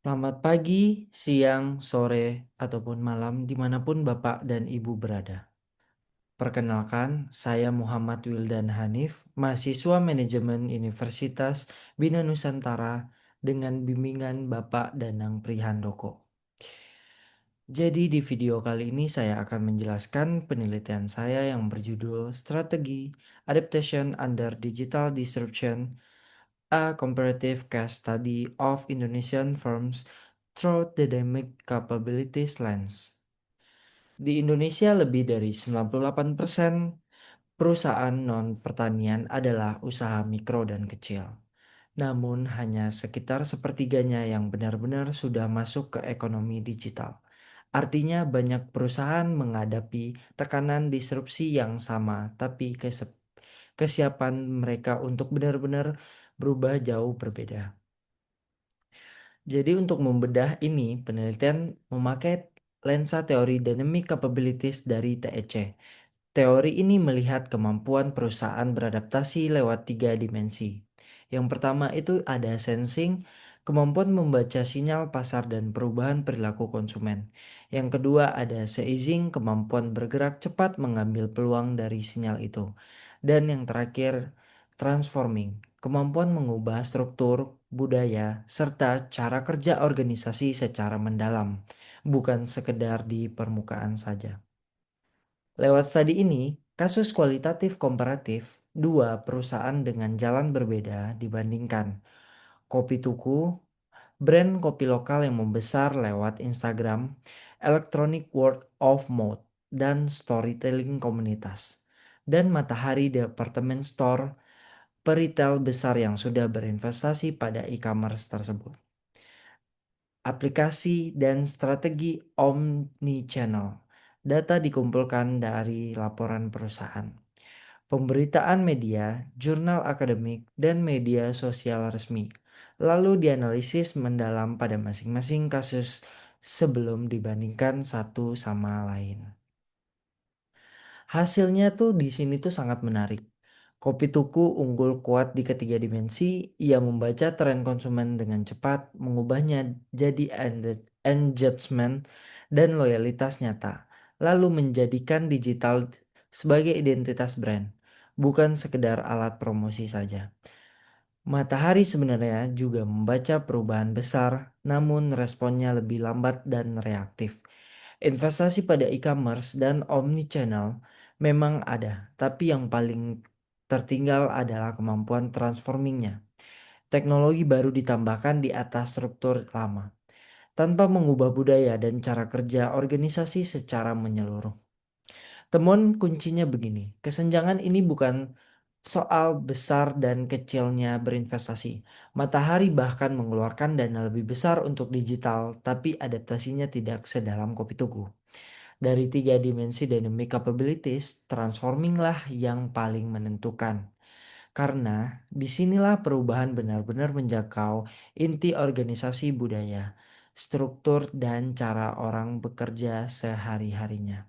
Selamat pagi, siang, sore, ataupun malam dimanapun Bapak dan Ibu berada. Perkenalkan, saya Muhammad Wildan Hanif, mahasiswa manajemen Universitas Bina Nusantara dengan bimbingan Bapak Danang Prihandoko. Jadi di video kali ini saya akan menjelaskan penelitian saya yang berjudul Strategi Adaptation Under Digital Disruption, a comparative case study of Indonesian firms through the dynamic capabilities lens. Di Indonesia lebih dari 98% perusahaan non-pertanian adalah usaha mikro dan kecil. Namun hanya sekitar sepertiganya yang benar-benar sudah masuk ke ekonomi digital. Artinya banyak perusahaan menghadapi tekanan disrupsi yang sama, tapi kesiapan mereka untuk benar-benar berubah jauh berbeda. Jadi untuk membedah ini, penelitian memakai lensa teori Dynamic Capabilities dari TEC. Teori ini melihat kemampuan perusahaan beradaptasi lewat 3 dimensi. Yang pertama itu ada sensing, kemampuan membaca sinyal pasar dan perubahan perilaku konsumen. Yang kedua ada seizing, kemampuan bergerak cepat mengambil peluang dari sinyal itu. Dan yang terakhir, transforming, kemampuan mengubah struktur, budaya, serta cara kerja organisasi secara mendalam, bukan sekedar di permukaan saja. Lewat studi ini, kasus kualitatif komparatif dua perusahaan dengan jalan berbeda dibandingkan. Kopi Tuku, brand kopi lokal yang membesar lewat Instagram, electronic word of mouth, dan storytelling komunitas. Dan Matahari Department Store, peritel besar yang sudah berinvestasi pada e-commerce tersebut. Aplikasi dan strategi omni-channel. Data dikumpulkan dari laporan perusahaan, pemberitaan media, jurnal akademik, dan media sosial resmi. Lalu dianalisis mendalam pada masing-masing kasus sebelum dibandingkan satu sama lain. Hasilnya tuh di sini tuh sangat menarik. Kopi Tuku unggul kuat di ketiga dimensi. Ia membaca tren konsumen dengan cepat, mengubahnya jadi engagement dan loyalitas nyata, lalu menjadikan digital sebagai identitas brand, bukan sekedar alat promosi saja. Matahari sebenarnya juga membaca perubahan besar, namun responnya lebih lambat dan reaktif. Investasi pada e-commerce dan omnichannel memang ada, tapi yang paling tertinggal adalah kemampuan transformingnya. Teknologi baru ditambahkan di atas struktur lama, tanpa mengubah budaya dan cara kerja organisasi secara menyeluruh. Temuan kuncinya begini, kesenjangan ini bukan soal besar dan kecilnya berinvestasi. Matahari bahkan mengeluarkan dana lebih besar untuk digital, tapi adaptasinya tidak sedalam Kopi Tugu. Dari 3 dimensi dynamic capabilities, transforming lah yang paling menentukan. Karena disinilah perubahan benar-benar menjangkau inti organisasi budaya, struktur, dan cara orang bekerja sehari-harinya.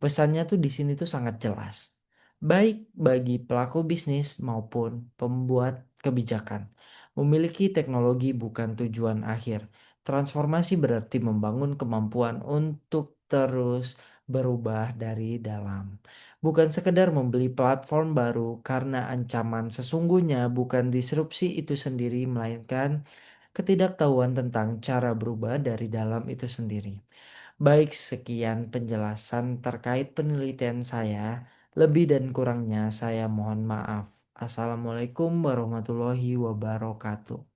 Pesannya tuh di sini tuh sangat jelas. Baik bagi pelaku bisnis maupun pembuat kebijakan. Memiliki teknologi bukan tujuan akhir. Transformasi berarti membangun kemampuan untuk terus berubah dari dalam. Bukan sekedar membeli platform baru karena ancaman sesungguhnya bukan disrupsi itu sendiri melainkan ketidaktahuan tentang cara berubah dari dalam itu sendiri. Baik, sekian penjelasan terkait penelitian saya. Lebih dan kurangnya saya mohon maaf. Assalamualaikum warahmatullahi wabarakatuh.